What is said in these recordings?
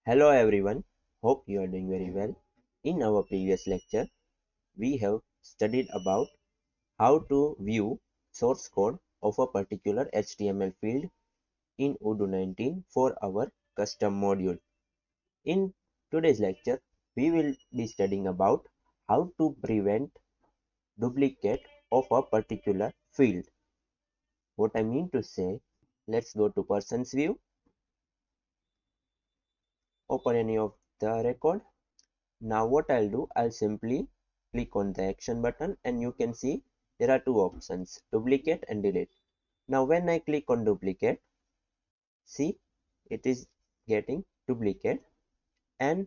Hello everyone, hope you are doing very well. In our previous lecture, we have studied about how to view source code of a particular HTML field in Odoo 19 for our custom module. In today's lecture, we will be studying about how to prevent duplicate of a particular field. What I mean to say, let's go to person's view, open any of the record. Now what I'll do, I'll simply click on the action button and you can see there are two options, duplicate and delete. Now when I click on duplicate, see it is getting duplicate and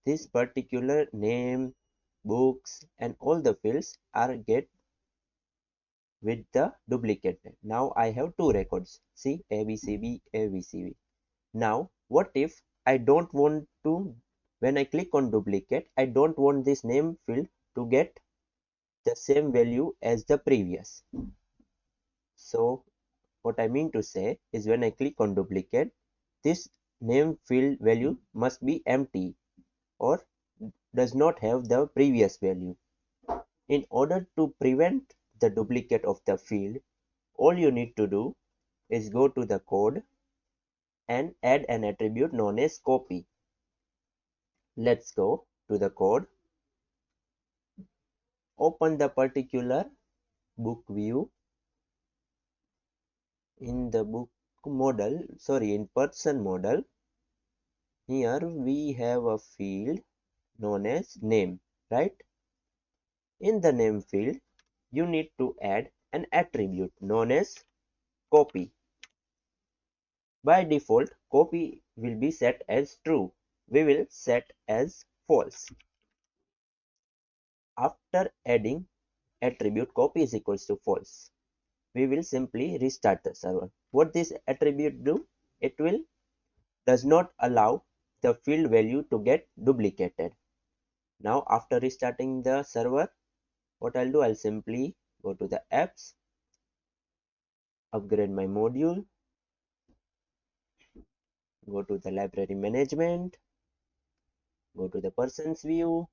this particular name, books and all the fields are get with the duplicate. Now I have two records, see ABCB, ABCB. Now what if I don't want to, when I click on duplicate, I don't want this name field to get the same value as the previous. So what I mean to say is when I click on duplicate, this name field value must be empty or does not have the previous value. In order to prevent the duplicate of the field, all you need to do is go to the code and add an attribute known as copy. Let's go to the code, open the particular book view. In the book model, in person model, here we have a field known as name, right? In the name field, you need to add an attribute known as copy. By default, copy will be set as true. We will set as false. After adding attribute copy is equals to false, we will simply restart the server. What this attribute do? It will does not allow the field value to get duplicated. Now after restarting the server, what I'll do, I'll simply go to the apps, upgrade my module, go to the library management, go to the person's view,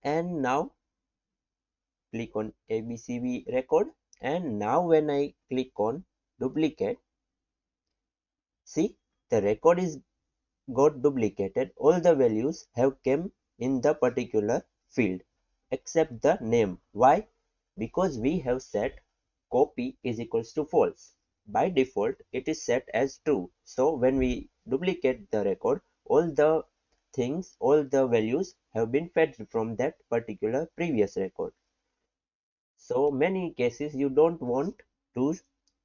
and now click on ABCB record. And now when I click on duplicate, see the record is got duplicated. All the values have came in the particular field except the name. Why? Because we have set copy is equals to false. By default it is set as true. So when we duplicate the record, all the things, all the values have been fetched from that particular previous record. So many cases you don't want to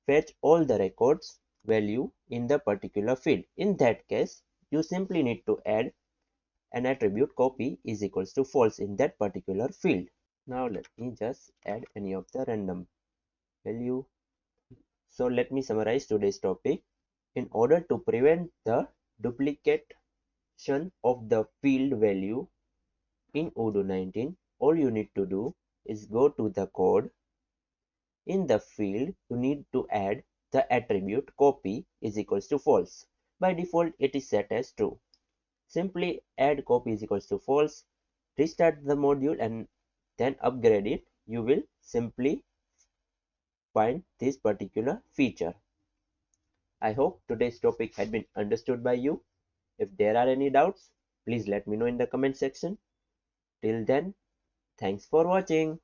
fetch all the records value in the particular field. In that case, you simply need to add an attribute copy is equals to false in that particular field. Now let me just add any of the random value. So let me summarize today's topic. In order to prevent the duplication of the field value in Odoo 19, all you need to do is go to the code. In the field, you need to add the attribute copy is equals to false. By default, it is set as true. Simply add copy is equals to false, restart the module and then upgrade it. You will simply find this particular feature. I hope today's topic had been understood by you. If there are any doubts, please let me know in the comment section. Till then, thanks for watching.